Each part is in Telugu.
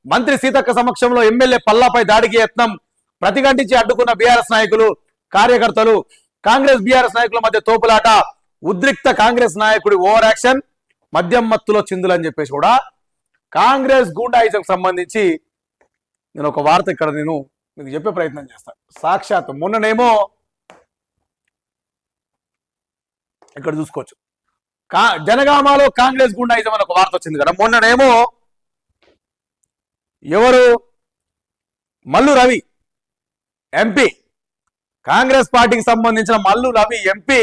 మంత్రి సీతక్క సమక్షంలో ఎమ్మెల్యే పల్లాపై దాడికి యత్నం, ప్రతిఘటించి అడ్డుకున్న బీఆర్ఎస్ నాయకులు కార్యకర్తలు, కాంగ్రెస్ బీఆర్ఎస్ నాయకుల మధ్య తోపులాట, ఉద్రిక్త కాంగ్రెస్ నాయకుడి ఓవర్ యాక్షన్, మద్యం మత్తులో చిందులు అని చెప్పేసి కూడా కాంగ్రెస్ గూండాయిజం సంబంధించి నేను ఒక వార్త ఇక్కడ నేను మీకు చెప్పే ప్రయత్నం చేస్తాను. సాక్షాత్ మొన్ననేమో ఇక్కడ చూసుకోవచ్చు, జనగామలో కాంగ్రెస్ గూండాయిజం అని ఒక వార్త వచ్చింది కదా. మొన్ననేమో ఎవరు, మల్లు రవి ఎంపీ, కాంగ్రెస్ పార్టీకి సంబంధించిన మల్లు రవి ఎంపీ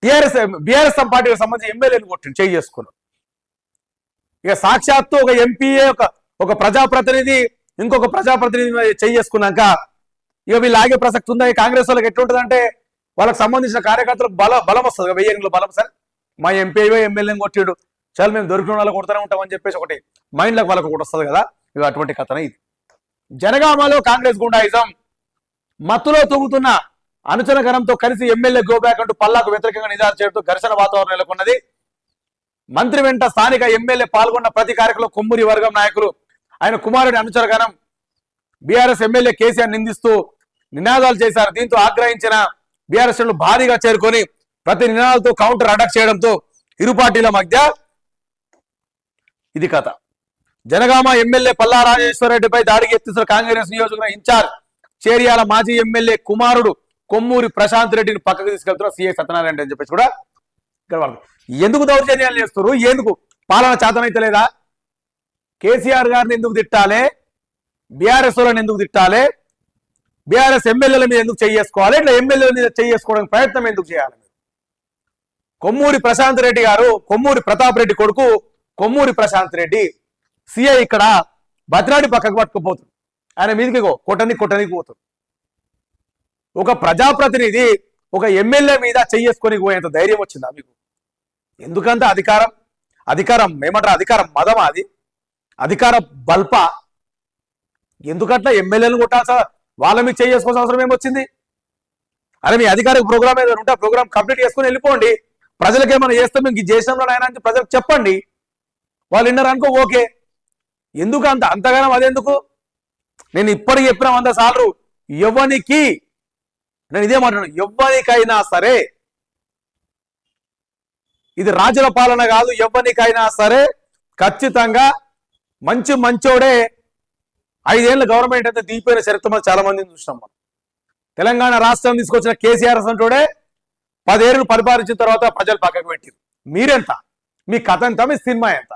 బీఆర్ఎస్ పార్టీకి సంబంధించి ఎమ్మెల్యేని కొట్టిండు, చేయి చేసుకున్నాడు. ఇక సాక్షాత్తు ఒక ఎంపీఏ ఒక ప్రజాప్రతినిధి ఇంకొక ప్రజాప్రతినిధి చేయి చేసుకున్నాక ఇక వీళ్ళు ఆగే ప్రసక్తి ఉందా? కాంగ్రెస్ వాళ్ళకి ఎట్లుంటుందంటే వాళ్ళకి సంబంధించిన కార్యకర్తలకు బలం వస్తుంది, వెయ్యంలో బలం. సార్ మా ఎంపీ ఎమ్మెల్యేని కొట్టిడు, చాలా మేము దొరికిన వాళ్ళకి కొడుతూనే ఉంటామని చెప్పేసి ఒకటి మైండ్లకు వాళ్ళకు కూడా వస్తుంది కదా. ఇక అటువంటి కథనే ఇది. జనగామలో కాంగ్రెస్ గుండాయిజం, మత్తులో తూగుతున్న అనుచనగరంతో కలిసి ఎమ్మెల్యే గోబ్యాక్ అంటూ పల్లాకు వ్యతిరేకంగా నిదాలు చేయడంతో ఘర్షణ వాతావరణం నెలకొన్నది. మంత్రి వెంట స్థానిక ఎమ్మెల్యే పాల్గొన్న ప్రతి కార్యక్రమంలో కొమ్మూరి వర్గం నాయకులు ఆయన కుమారుడి అనుచరగణం బీఆర్ఎస్ ఎమ్మెల్యే కేసీఆర్ నిందిస్తూ నినాదాలు చేశారు. దీంతో ఆగ్రహించిన బీఆర్ఎస్ భారీగా చేరుకొని ప్రతి నినాదాలతో కౌంటర్ అటాక్ చేయడంతో ఇరు పార్టీల మధ్య ఇది కథ. జనగామ ఎమ్మెల్యే పల్లా రాజేశ్వరరెడ్డిపై దాడికి ఎత్తిస్తున్న కాంగ్రెస్ నియోజకవర్గ ఇన్ఛార్జ్ చేరియాల మాజీ ఎమ్మెల్యే కుమారుడు కొమ్మూరి ప్రశాంత్ రెడ్డిని పక్కకు తీసుకెళ్తున్న సిఐ సత్యనారాయణ అని చెప్పేసి కూడా ఇక్కడ వాళ్ళు ఎందుకు దౌర్జన్యాలు చేస్తారు? ఎందుకు పాలన చేతనైతే లేదా? కేసీఆర్ గారిని ఎందుకు తిట్టాలి? బీఆర్ఎస్ వాళ్ళని ఎందుకు తిట్టాలి? బీఆర్ఎస్ ఎమ్మెల్యేల మీద ఎందుకు చేసుకోవాలి? ఇట్లా ఎమ్మెల్యేల మీద చేసుకోవడానికి ప్రయత్నం ఎందుకు చేయాలి? కొమ్మూరి ప్రశాంత్ రెడ్డి గారు, కొమ్మూరి ప్రతాప్ రెడ్డి కొడుకు కొమ్మూరి ప్రశాంత్ రెడ్డి సిఐ ఇక్కడ భద్రాడి పక్కకు పట్టుకుపోతుంది. ఆయన మీదకి కొట్టనికి పోతుంది. ఒక ప్రజాప్రతినిధి ఒక ఎమ్మెల్యే మీద చేసుకొని పోయేంత ధైర్యం వచ్చిందా మీకు? ఎందుకంత అధికారం ఏమంటారు? అధికారం మదమా? అది అధికార బల్ప? ఎందుకట్లా ఎమ్మెల్యేలను కొట్టాల్సిన వాళ్ళ మీద చేసుకోవాల్సిన అవసరం ఏమొచ్చింది? అరే మీ అధికారిక ప్రోగ్రామ్ ఏదైనా ఉంటే ఆ ప్రోగ్రామ్ కంప్లీట్ చేసుకుని వెళ్ళిపోండి. ప్రజలకు ఏమైనా చేస్తే మీకు చేసినాం ఆయన అని ప్రజలకు చెప్పండి. వాళ్ళు విన్నారు అనుకో, ఓకే. ఎందుకు అంతగానం అదెందుకు? నేను ఇప్పటికి చెప్పిన 100 సార్లు, ఎవరికి నేను ఇదే మాట్లాడు, ఎవరికైనా సరే ఇది రాజుల పాలన కాదు. ఎవరికైనా సరే ఖచ్చితంగా మంచోడే 5 ఏళ్ళ గవర్నమెంట్ అయితే దిగిపోయిన చరిత్ర చాలా మందిని చూసినాం మనం. తెలంగాణ రాష్ట్రం తీసుకొచ్చిన కేసీఆర్ అంటోడే 10 ఏళ్ళు పరిపాలించిన తర్వాత ప్రజలు పక్కకు పెట్టారు. మీరెంత? మీ కథ ఎంత? మీ సినిమా ఎంత?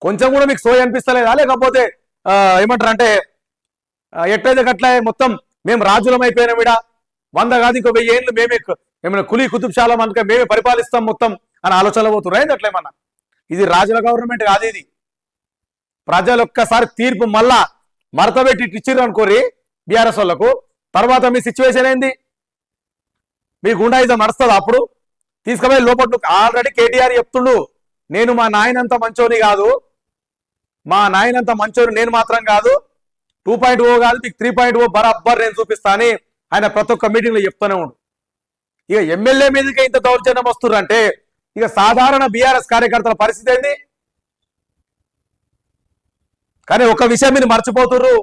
కొంచెం కూడా మీకు సోయి అనిపిస్తలేదా? లేకపోతే ఏమంటారు అంటే ఎట్లయితే గట్లా మొత్తం మేము రాజులం అయిపోయినా విడా 100 కాదు ఇంకో 1000 ఏళ్ళు మేమే ఏమైనా కులీ కుతుబ్షాల మనక మేమే పరిపాలిస్తాం మొత్తం అని ఆలోచనలు పోతున్నారు. అట్లేమన్నా ఇది రాజుల గవర్నమెంట్ కాదు. ఇది ప్రజలు ఒక్కసారి తీర్పు మళ్ళా మరతబెట్టి ఇచ్చిర్రు అనుకోరి బీఆర్ఎస్ వాళ్ళకు, తర్వాత మీ సిచ్యువేషన్ ఏంది? మీ గుండాయిజం నడుస్తుంది. అప్పుడు తీసుకుపోయి లోపల ఆల్రెడీ కేటీఆర్ చెప్తుండు, నేను మా నాయనంత మంచోని కాదు, మా నాయనంత మంచోని నేను మాత్రం కాదు, 2.0 కాదు మీకు 3.0 బరాబర్ నేను చూపిస్తా అని ఆయన ప్రతి ఒక్క మీటింగ్లో చెప్తూనే ఉండు. ఇక ఎమ్మెల్యే మీదకి ఇంత దౌర్జన్యం వస్తుర్రంటే ఇక సాధారణ బీఆర్ఎస్ కార్యకర్తల పరిస్థితి ఏంది? కానీ ఒక విషయం మీరు మర్చిపోతుర్రు,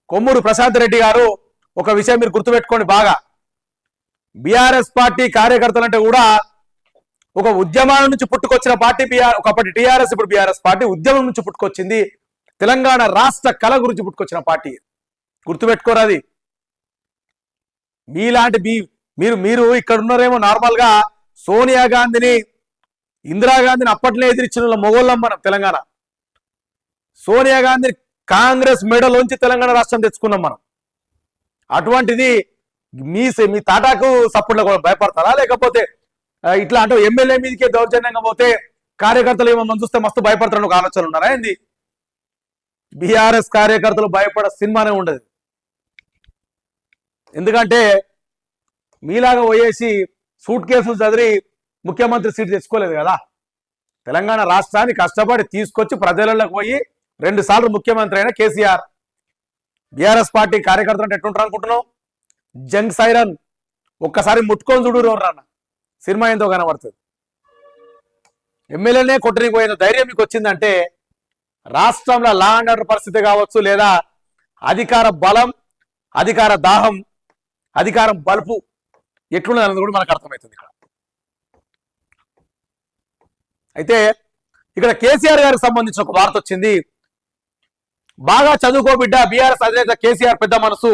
కొమ్మూరు ప్రశాంత్ రెడ్డి గారు, ఒక విషయం మీరు గుర్తుపెట్టుకోండి బాగా. బీఆర్ఎస్ పార్టీ కార్యకర్తలంటే కూడా ఒక ఉద్యమాల నుంచి పుట్టుకొచ్చిన పార్టీ ఒకప్పటి టీఆర్ఎస్, ఇప్పుడు బీఆర్ఎస్ పార్టీ ఉద్యమం నుంచి పుట్టుకొచ్చింది. తెలంగాణ రాష్ట్ర కళ గురించి పుట్టుకొచ్చిన పార్టీ, గుర్తుపెట్టుకోరు. అది మీలాంటి మీరు ఇక్కడ ఉన్నారేమో నార్మల్ గా సోనియా గాంధీని, ఇందిరాగాంధీని అప్పట్లో ఎదిరించిన మొగోళ్ళం మనం. తెలంగాణ సోనియా గాంధీని కాంగ్రెస్ మెడలోంచి తెలంగాణ రాష్ట్రం తెచ్చుకున్నాం మనం. అటువంటిది మీ తాటాకు సపోర్ట్ల కూడా భయపడతారా? లేకపోతే ఇట్లా అంటే ఎమ్మెల్యే మీదకే దౌర్జన్యంగా పోతే కార్యకర్తలు ఏమో చూస్తే మస్తు భయపడతారని ఒక ఆలోచనలు ఉన్నారా ఏంది? బీఆర్ఎస్ కార్యకర్తలు భయపడే సినిమానే ఉండదు. ఎందుకంటే మీలాగా పోయేసి సూట్ కేసులు చదివి ముఖ్యమంత్రి సీట్ తెచ్చుకోలేదు కదా. తెలంగాణ రాష్ట్రాన్ని కష్టపడి తీసుకొచ్చి ప్రజలకు పోయి 2 సార్లు ముఖ్యమంత్రి అయిన కేసీఆర్. బీఆర్ఎస్ పార్టీ కార్యకర్తలు అంటే ఎట్లుంటారు అనుకుంటున్నావు? జంగ్ సైరన్ ఒక్కసారి ముట్టుకొని చూడు అన్న, సినిమా ఎంతో కనబడుతుంది. ఎమ్మెల్యేనే కొట్టడానికి పోయిన ధైర్యం మీకు వచ్చిందంటే రాష్ట్రంలో లా అండ్ ఆర్డర్ పరిస్థితి కావచ్చు, లేదా అధికార బలం, అధికార దాహం, అధికారం బలుపు ఎట్లున్నదన్నది కూడా మనకు అర్థమవుతుంది ఇక్కడ. అయితే ఇక్కడ కేసీఆర్ గారికి సంబంధించిన ఒక వార్త వచ్చింది. బాగా చదువుకో బిడ్డ, బీఆర్ఎస్ అధినేత కేసీఆర్ పెద్ద మనసు